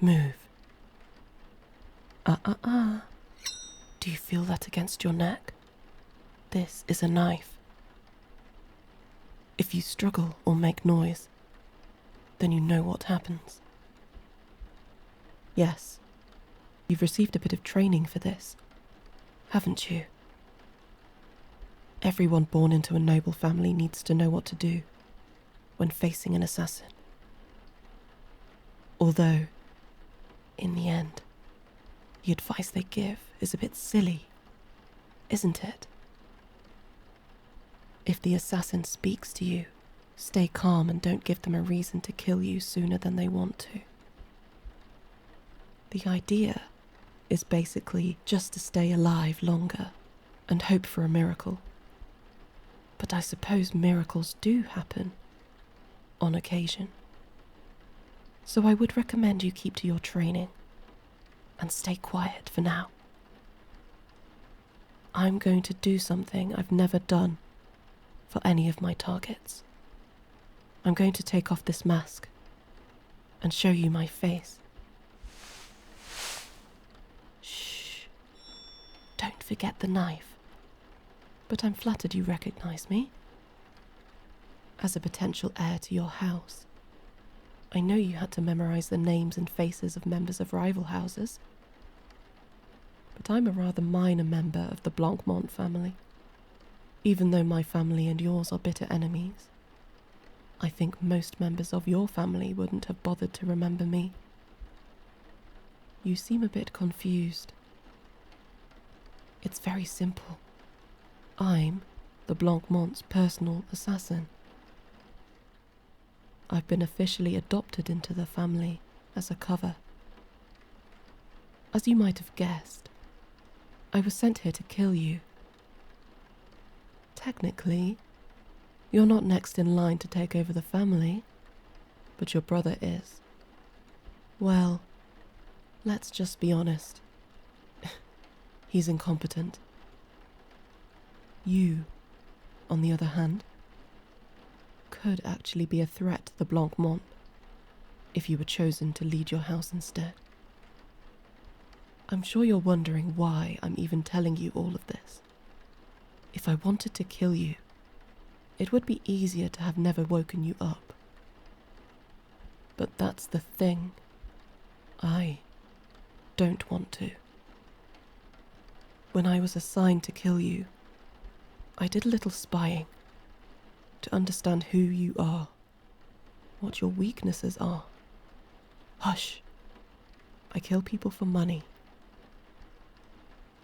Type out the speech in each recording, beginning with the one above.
Move. Do you feel that against your neck? This is a knife. If you struggle or make noise, then you know what happens. Yes, you've received a bit of training for this, haven't you? Everyone born into a noble family needs to know what to do when facing an assassin. Although, in the end, the advice they give is a bit silly, isn't it? If the assassin speaks to you, stay calm and don't give them a reason to kill you sooner than they want to. The idea is basically just to stay alive longer and hope for a miracle. But I suppose miracles do happen, on occasion. So I would recommend you keep to your training and stay quiet for now. I'm going to do something I've never done for any of my targets. I'm going to take off this mask and show you my face. Shh. Don't forget the knife. But I'm flattered you recognize me. As a potential heir to your house, I know you had to memorize the names and faces of members of rival houses. But I'm a rather minor member of the Blancmont family. Even though my family and yours are bitter enemies, I think most members of your family wouldn't have bothered to remember me. You seem a bit confused. It's very simple. I'm the Blancmont's personal assassin. I've been officially adopted into the family as a cover. As you might have guessed, I was sent here to kill you. Technically, you're not next in line to take over the family, but your brother is. Well, let's just be honest. He's incompetent. You, on the other hand, could actually be a threat to the Blancmont if you were chosen to lead your house instead. I'm sure you're wondering why I'm even telling you all of this. If I wanted to kill you, it would be easier to have never woken you up. But that's the thing. I don't want to. When I was assigned to kill you, I did a little spying to understand who you are, what your weaknesses are. Hush! I kill people for money.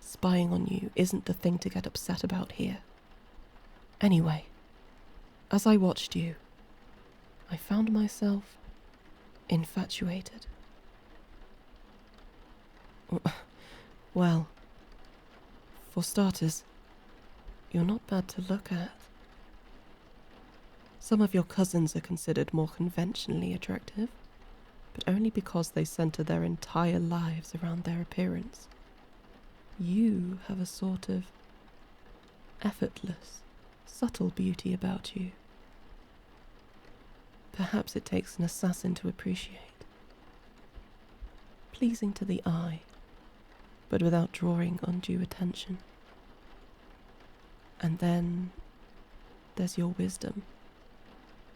Spying on you isn't the thing to get upset about here. Anyway, as I watched you, I found myself infatuated. Well, for starters, you're not bad to look at. Some of your cousins are considered more conventionally attractive, but only because they center their entire lives around their appearance. You have a sort of effortless, subtle beauty about you. Perhaps it takes an assassin to appreciate. Pleasing to the eye, but without drawing undue attention. And then there's your wisdom,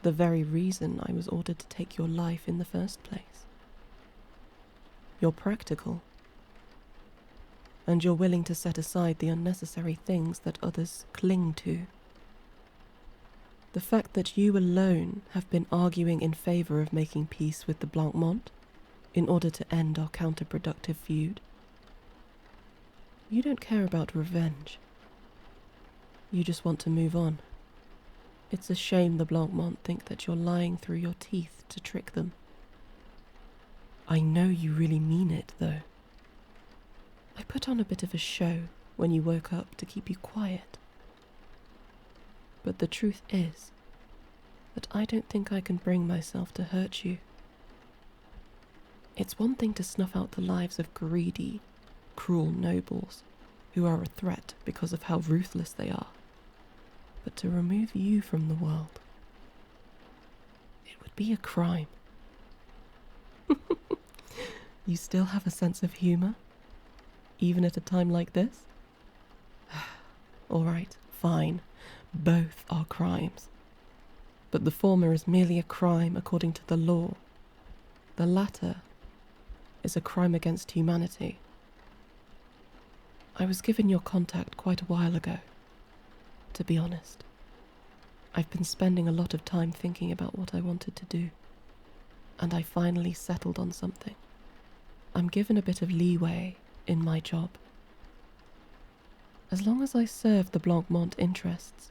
the very reason I was ordered to take your life in the first place. You're practical, and you're willing to set aside the unnecessary things that others cling to. The fact that you alone have been arguing in favor of making peace with the Blancmont in order to end our counterproductive feud. You don't care about revenge. You just want to move on. It's a shame the Blancmont think that you're lying through your teeth to trick them. I know you really mean it, though. I put on a bit of a show when you woke up to keep you quiet. But the truth is that I don't think I can bring myself to hurt you. It's one thing to snuff out the lives of greedy, cruel nobles who are a threat because of how ruthless they are. But to remove you from the world, it would be a crime. You still have a sense of humour? Even at a time like this? All right, fine. Both are crimes. But the former is merely a crime according to the law. The latter is a crime against humanity. I was given your contact quite a while ago, to be honest. I've been spending a lot of time thinking about what I wanted to do, and I finally settled on something. I'm given a bit of leeway in my job. As long as I serve the Blancmont interests,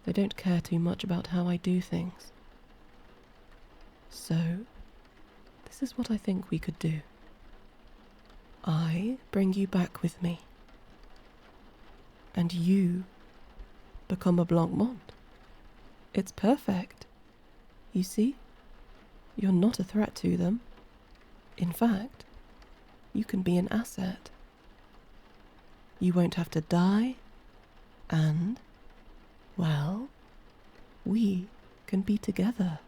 they don't care too much about how I do things. So, this is what I think we could do. I bring you back with me, and you become a Blancmont. It's perfect. You see, you're not a threat to them. In fact, you can be an asset. You won't have to die, and, well, we can be together.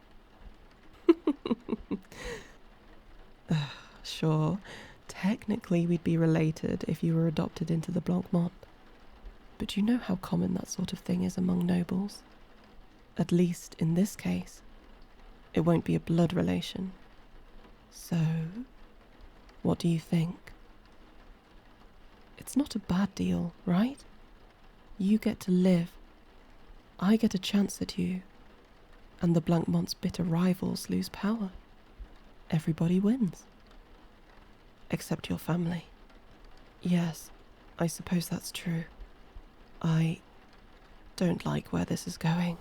Sure, technically we'd be related if you were adopted into the Blancmont. But you know how common that sort of thing is among nobles. At least in this case, it won't be a blood relation. So, what do you think? It's not a bad deal, right? You get to live. I get a chance at you. And the Blancmont's bitter rivals lose power. Everybody wins. Except your family. Yes, I suppose that's true. I don't like where this is going.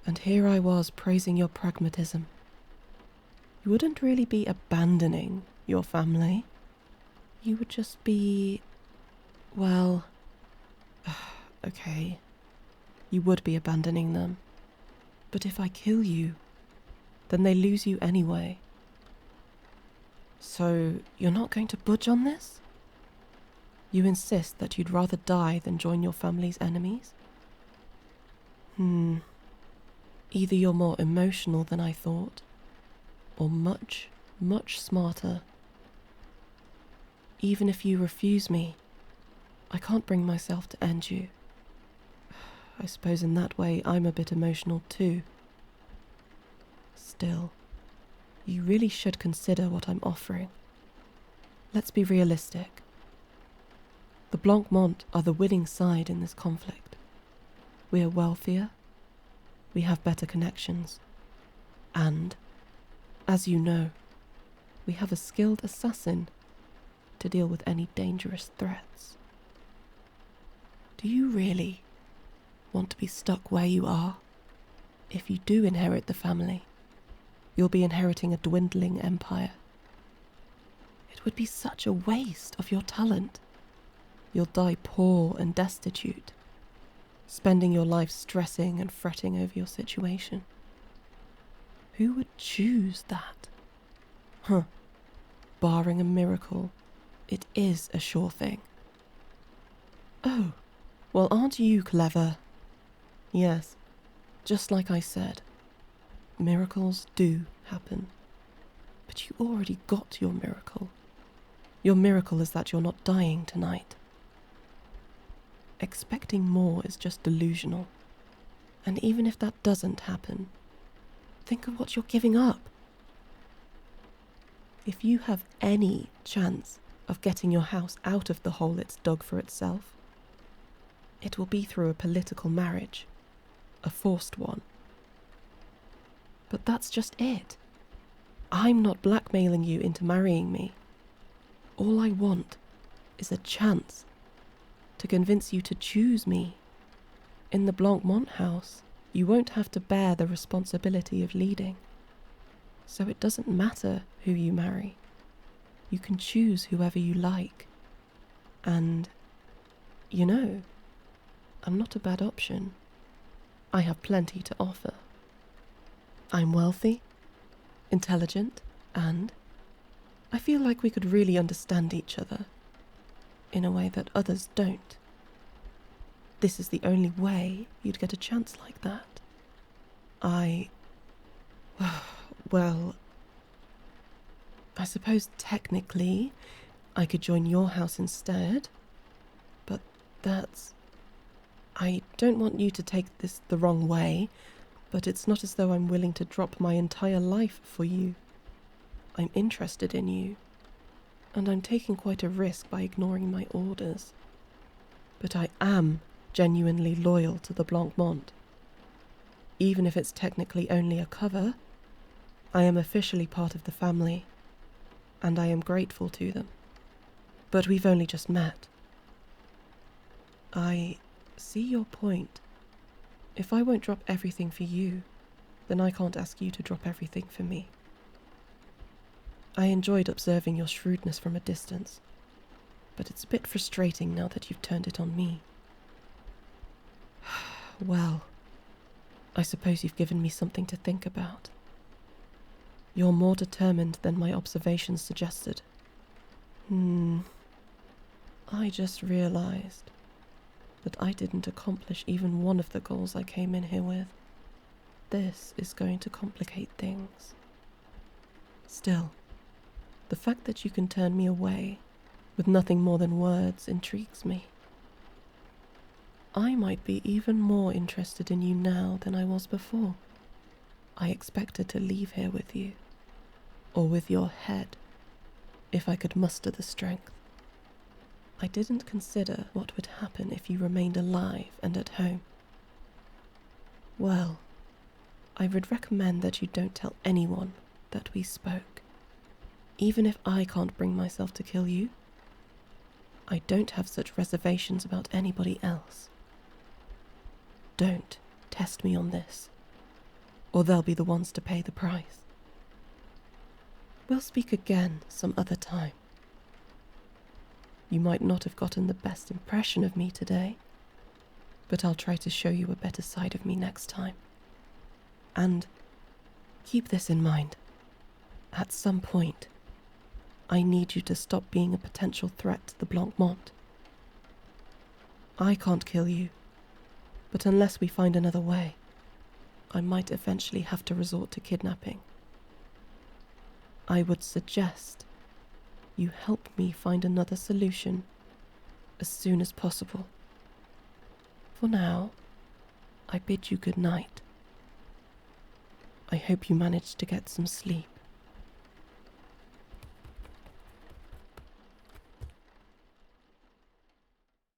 And here I was praising your pragmatism. You wouldn't really be abandoning your family. You would just be, well, okay, you would be abandoning them. But if I kill you, then they lose you anyway. So you're not going to budge on this? You insist that you'd rather die than join your family's enemies? Either you're more emotional than I thought, or much, much smarter. Even if you refuse me, I can't bring myself to end you. I suppose in that way I'm a bit emotional too. Still, you really should consider what I'm offering. Let's be realistic. The Blancmont are the winning side in this conflict. We are wealthier, we have better connections, and, as you know, we have a skilled assassin to deal with any dangerous threats. Do you really want to be stuck where you are? If you do inherit the family, you'll be inheriting a dwindling empire. It would be such a waste of your talent. You'll die poor and destitute, spending your life stressing and fretting over your situation. Who would choose that? Barring a miracle, it is a sure thing. Oh, well, aren't you clever? Yes, just like I said, miracles do happen. But you already got your miracle. Your miracle is that you're not dying tonight. Expecting more is just delusional. And even if that doesn't happen, think of what you're giving up. If you have any chance of getting your house out of the hole it's dug for itself, it will be through a political marriage, a forced one. But that's just it. I'm not blackmailing you into marrying me. All I want is a chance to convince you to choose me. In the Blancmont house, you won't have to bear the responsibility of leading. So it doesn't matter who you marry. You can choose whoever you like. And, you know, I'm not a bad option. I have plenty to offer. I'm wealthy, intelligent, and I feel like we could really understand each other in a way that others don't. This is the only way you'd get a chance like that. Well, I suppose technically I could join your house instead, but that's... I don't want you to take this the wrong way, but it's not as though I'm willing to drop my entire life for you. I'm interested in you, and I'm taking quite a risk by ignoring my orders. But I am genuinely loyal to the Blancmont. Even if it's technically only a cover, I am officially part of the family, and I am grateful to them. But we've only just met. I see your point. If I won't drop everything for you, then I can't ask you to drop everything for me. I enjoyed observing your shrewdness from a distance, but it's a bit frustrating now that you've turned it on me. Well, I suppose you've given me something to think about. You're more determined than my observations suggested. I just realized that I didn't accomplish even one of the goals I came in here with. This is going to complicate things. Still, the fact that you can turn me away with nothing more than words intrigues me. I might be even more interested in you now than I was before. I expected to leave here with you, or with your head, if I could muster the strength. I didn't consider what would happen if you remained alive and at home. Well, I would recommend that you don't tell anyone that we spoke. Even if I can't bring myself to kill you, I don't have such reservations about anybody else. Don't test me on this, or they'll be the ones to pay the price. We'll speak again some other time. You might not have gotten the best impression of me today, but I'll try to show you a better side of me next time. And keep this in mind. At some point, I need you to stop being a potential threat to the Blancmont. I can't kill you, but unless we find another way, I might eventually have to resort to kidnapping. I would suggest you help me find another solution as soon as possible. For now, I bid you good night. I hope you managed to get some sleep.